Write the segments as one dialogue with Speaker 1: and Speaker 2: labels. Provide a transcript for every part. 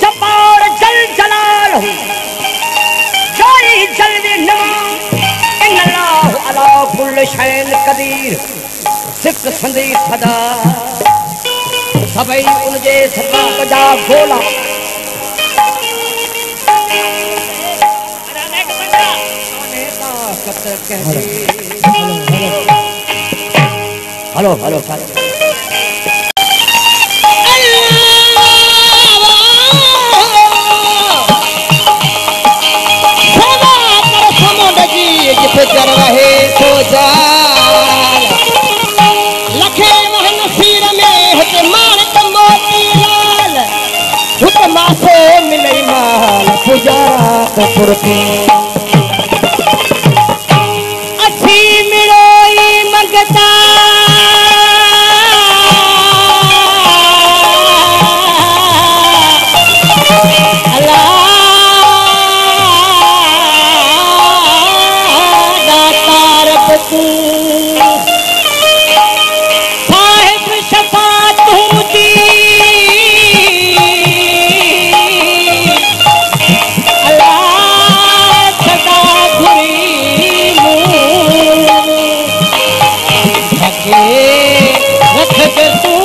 Speaker 1: जबार जल जलाल जारी जलवे नवा इन्नल्लाहु अला कुल्ल शैइन कदीर सिक संदी सदा सभई उनजे सदा जा गोला हेलो हेलो
Speaker 2: फिकर रहे तो जाल लखे महन सिर में हट मार मोती लाल हुत मासो मिले माल पुजारा कपुरती अच्छी मिलोई मगता साहिब शफात होती अल्लाह सदा घुरी ढके रख के तू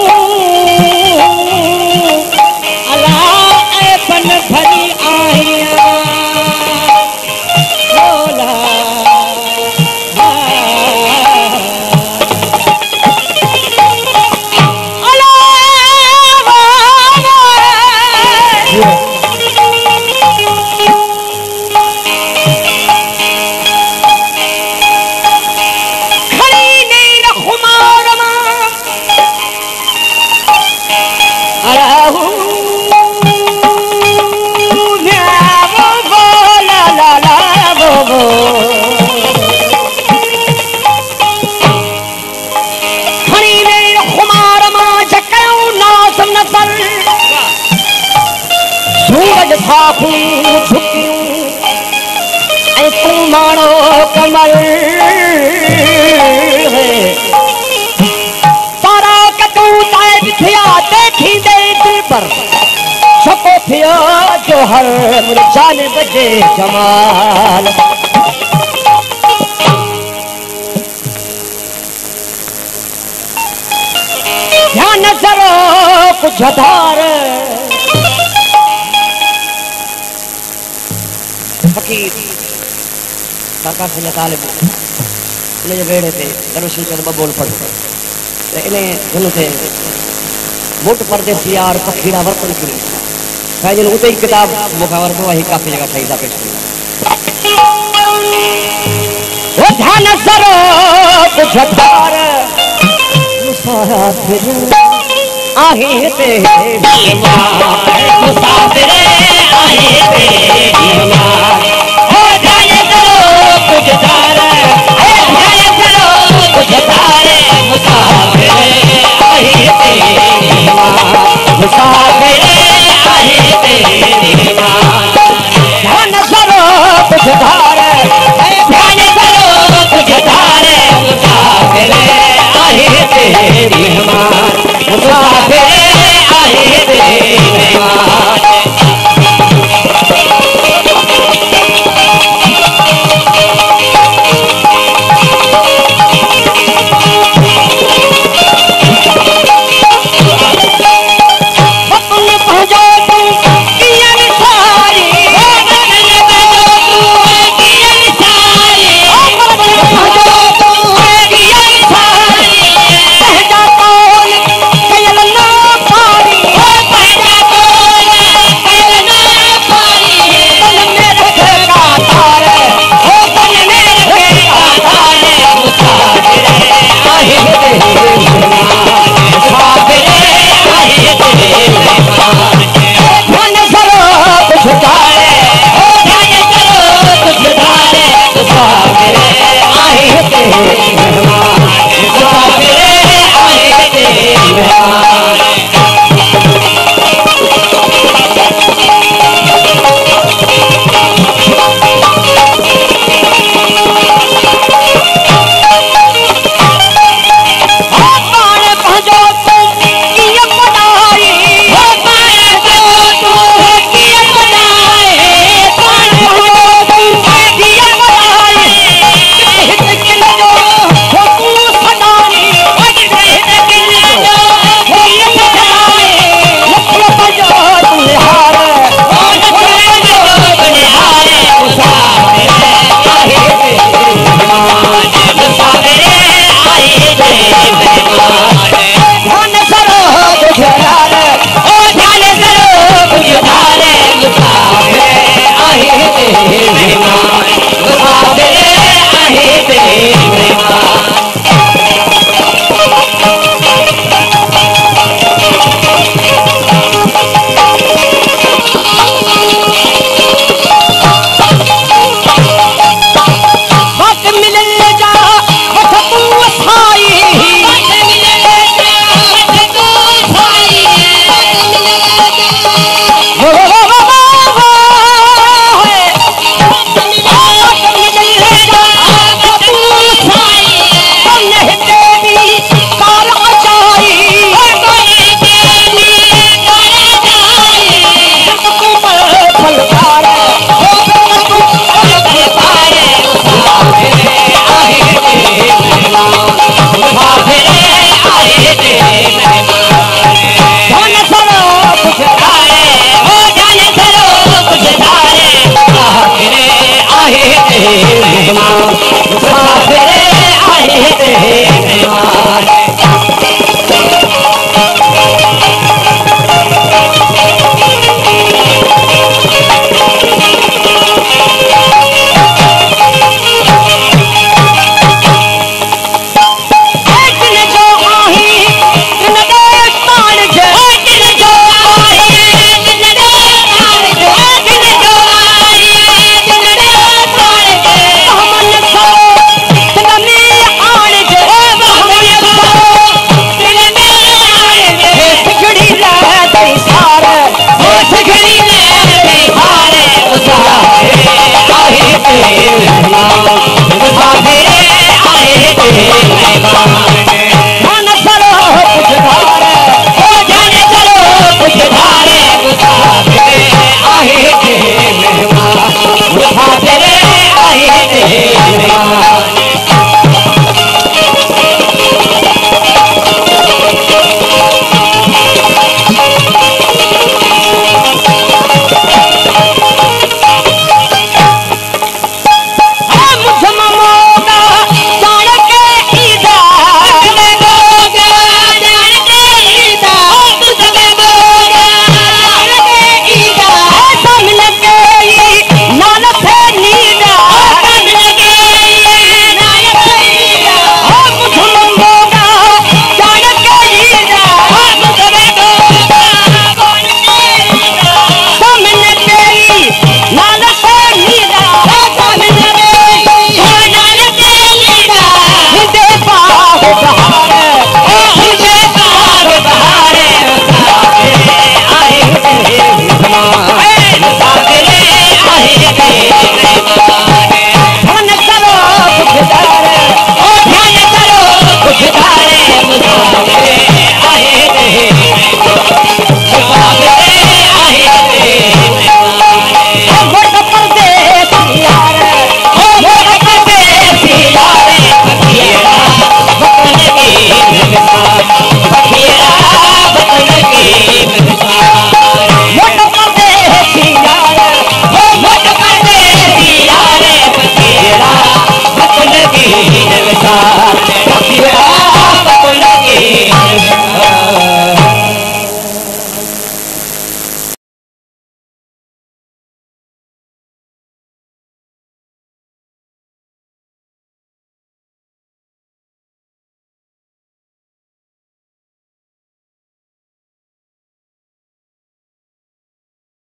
Speaker 2: अल्लाह ऐपन भरी आहिया बोला सूरज साखू झुकियूं ऐं तूं माणो कमल तारा कदू ताइब थिया देखी दे दिल पर छको थियो जो हर जानिब जे जमाल ध्यान जरो कुछ धार फकीर सरकार से तालिब इन्हें बेड़े थे दरवेशी के बोल पढ़ इन्हें दोनों थे मोट परदेसी यार पखीरा वर्तन की फैजल उते ही किताब मुखावर को वही काफी जगह सही पेश वो ध्यान जरो कुछ धार मुसाफिर आहे ते मुसाफिर आहे ते हो जाए चलो कुछ धार हो जाए चलो कुछ धार मुसाफिर आहे ते मुसाफिर आहे ते ध्यान करो कुछ धार ध्यान करो कुछ धार मुसाफिर आहे ते मेहमान मुसाफिर आहे ते मेहमान
Speaker 1: महिमा